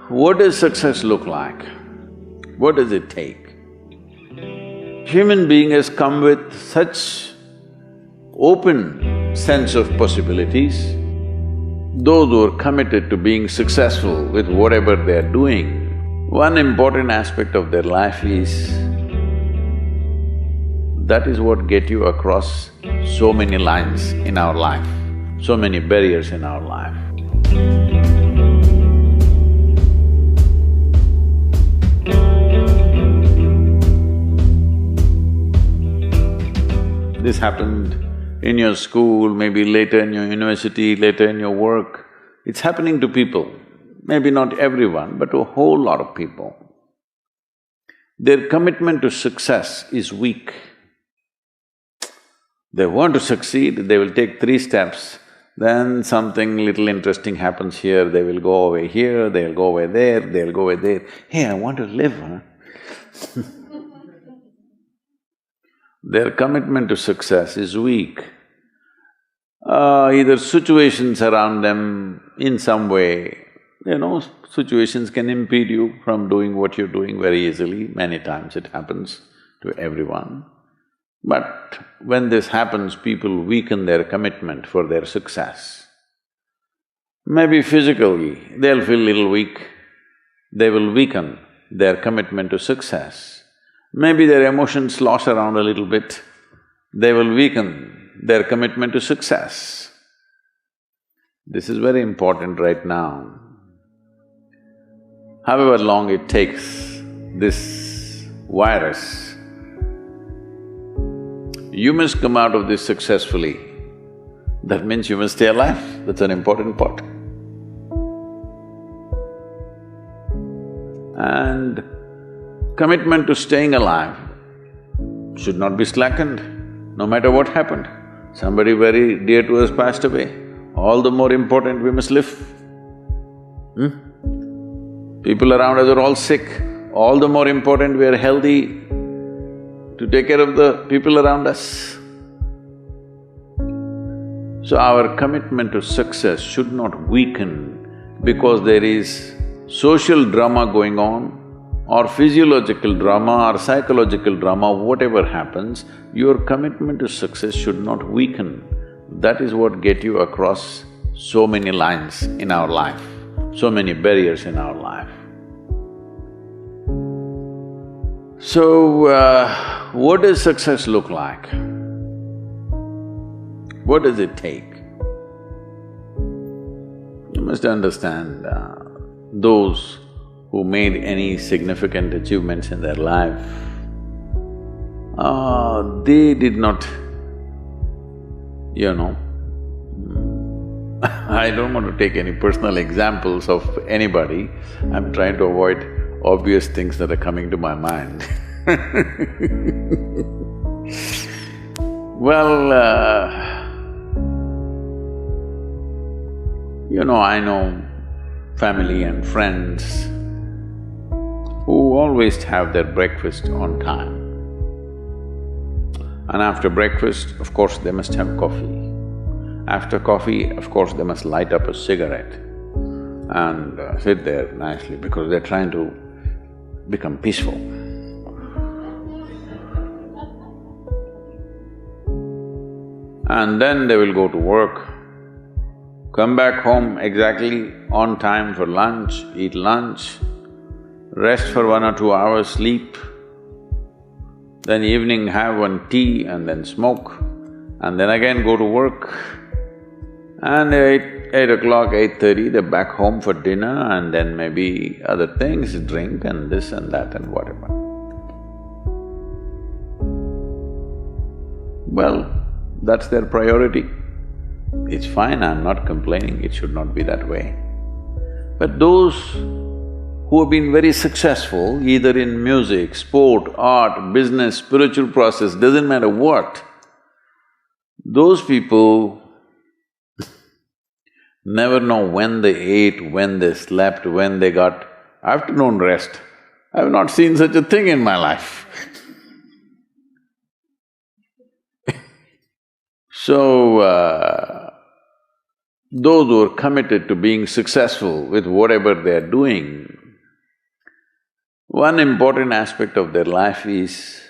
What does success look like? What does it take? Human being has come with such open sense of possibilities. Those who are committed to being successful with whatever they are doing, one important aspect of their life is that is what get you across so many lines in our life, so many barriers in our life. This happened in your school, maybe later in your university, later in your work. It's happening to people, maybe not everyone, but to a whole lot of people. Their commitment to success is weak. They want to succeed, they will take 3 steps, then something little interesting happens here, they will go away here, they'll go away there, they'll go away there. Hey, I want to live, huh? Their commitment to success is weak. Either situations around them in some way, situations can impede you from doing what you're doing very easily. Many times it happens to everyone. But when this happens, people weaken their commitment for their success. Maybe physically, they'll feel little weak, they will weaken their commitment to success. Maybe their emotions slosh around a little bit, they will weaken their commitment to success. This is very important right now. However long it takes, this virus, you must come out of this successfully. That means you must stay alive, that's an important part. And commitment to staying alive should not be slackened, no matter what happened. Somebody very dear to us passed away, all the more important we must live. People around us are all sick, all the more important we are healthy to take care of the people around us. So our commitment to success should not weaken because there is social drama going on, or physiological drama or psychological drama, whatever happens, your commitment to success should not weaken. That is what get you across so many lines in our life, so many barriers in our life. So, what does success look like? What does it take? You must understand, those who made any significant achievements in their life, they did not, I don't want to take any personal examples of anybody, I'm trying to avoid obvious things that are coming to my mind. Well, I know family and friends who always have their breakfast on time. And after breakfast, of course, they must have coffee. After coffee, of course, they must light up a cigarette and sit there nicely because they're trying to become peaceful. And then they will go to work, come back home exactly on time for lunch, eat lunch, rest for 1 or 2 hours, sleep, then evening have one tea and then smoke, and then again go to work. And eight o'clock, 8:30, they're back home for dinner and then maybe other things, drink and this and that and whatever. Well, that's their priority. It's fine, I'm not complaining, it should not be that way. But those who have been very successful, either in music, sport, art, business, spiritual process, doesn't matter what, those people never know when they ate, when they slept, when they got afternoon rest. I've not seen such a thing in my life. So, those who are committed to being successful with whatever they are doing, One important aspect of their life is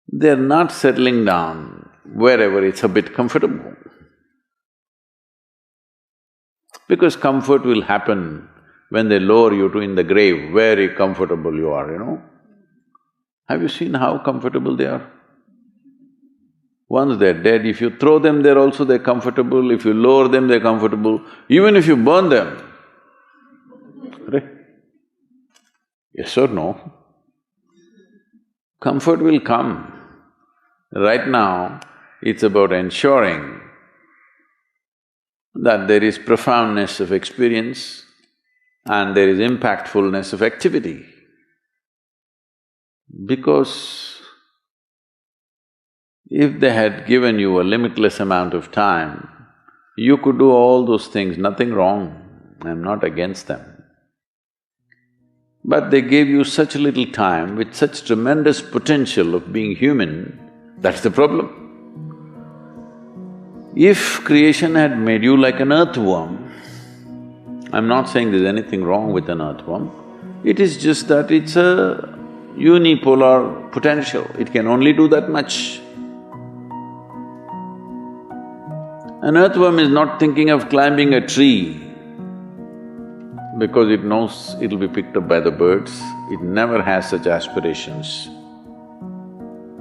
they're not settling down wherever it's a bit comfortable. Because comfort will happen when they lower you to in the grave, very comfortable you are, you know. Have you seen how comfortable they are? Once they're dead, if you throw them there also they're comfortable, if you lower them they're comfortable, even if you burn them. Right? Yes or no? Comfort will come. Right now, it's about ensuring that there is profoundness of experience and there is impactfulness of activity. Because if they had given you a limitless amount of time, you could do all those things, nothing wrong, I'm not against them. But they gave you such little time with such tremendous potential of being human, that's the problem. If creation had made you like an earthworm, I'm not saying there's anything wrong with an earthworm, it is just that it's a unipolar potential, it can only do that much. An earthworm is not thinking of climbing a tree because it knows it'll be picked up by the birds, it never has such aspirations.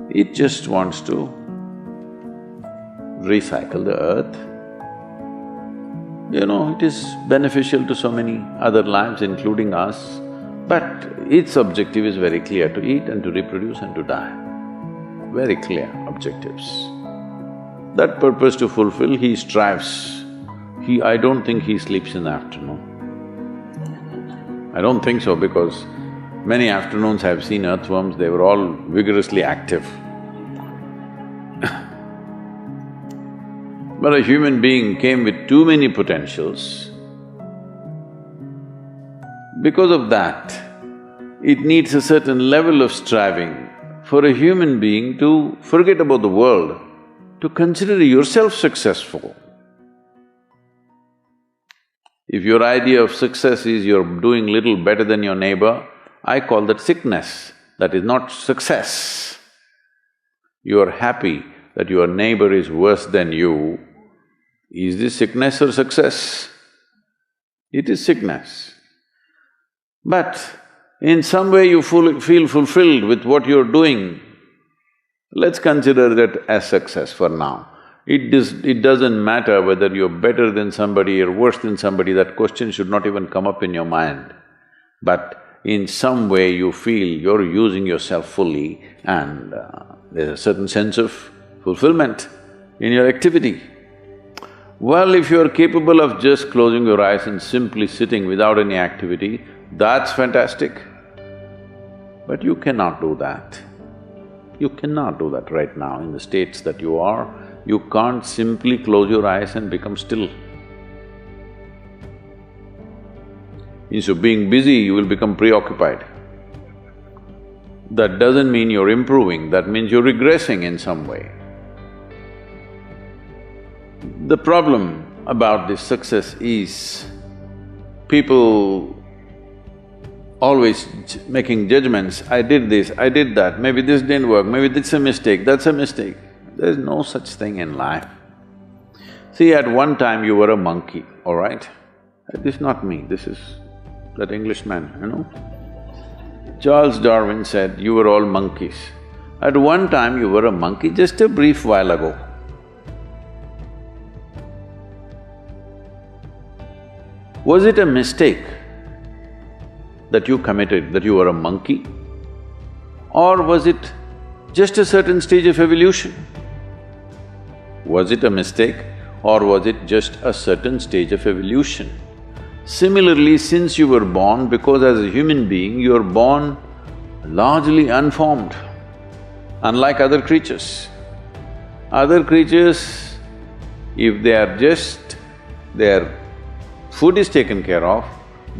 It just wants to recycle the earth. You know, it is beneficial to so many other lives, including us, but its objective is very clear, to eat and to reproduce and to die. Very clear objectives. That purpose to fulfill, he strives. I don't think he sleeps in the afternoon. I don't think so because many afternoons I've seen earthworms, they were all vigorously active. But a human being came with too many potentials. Because of that, it needs a certain level of striving for a human being to forget about the world, to consider yourself successful. If your idea of success is you're doing little better than your neighbor, I call that sickness, that is not success. You are happy that your neighbor is worse than you. Is this sickness or success? It is sickness. But in some way you feel fulfilled with what you're doing, let's consider that as success for now. It doesn't matter whether you're better than somebody or worse than somebody, that question should not even come up in your mind. But in some way you feel you're using yourself fully and there's a certain sense of fulfillment in your activity. Well, if you're capable of just closing your eyes and simply sitting without any activity, that's fantastic. But you cannot do that. You cannot do that right now in the states that you are. You can't simply close your eyes and become still. Instead of being busy, you will become preoccupied. That doesn't mean you're improving, that means you're regressing in some way. The problem about this success is people always making judgments, I did this, I did that, maybe this didn't work, maybe this is a mistake, that's a mistake. There's no such thing in life. See, at one time you were a monkey, all right? This is not me, this is that Englishman, you know? Charles Darwin said, you were all monkeys. At one time you were a monkey, just a brief while ago. Was it a mistake that you committed, that you were a monkey? Or was it just a certain stage of evolution? Was it a mistake or was it just a certain stage of evolution? Similarly, since you were born, because as a human being, you are born largely unformed, unlike other creatures. Other creatures, if they are just… their food is taken care of,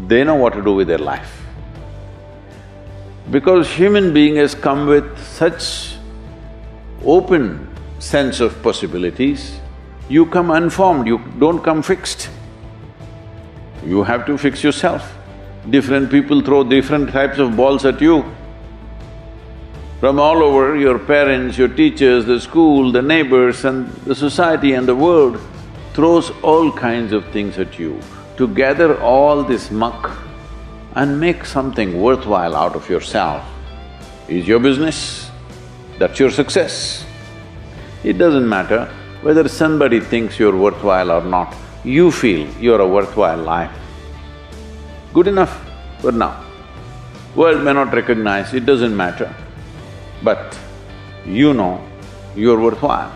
they know what to do with their life. Because human being has come with such open sense of possibilities, you come unformed, you don't come fixed. You have to fix yourself. Different people throw different types of balls at you. From all over, your parents, your teachers, the school, the neighbors and the society and the world throws all kinds of things at you. To gather all this muck and make something worthwhile out of yourself is your business, that's your success. It doesn't matter whether somebody thinks you're worthwhile or not, you feel you're a worthwhile life. Good enough for now. World may not recognize, it doesn't matter, but you know you're worthwhile.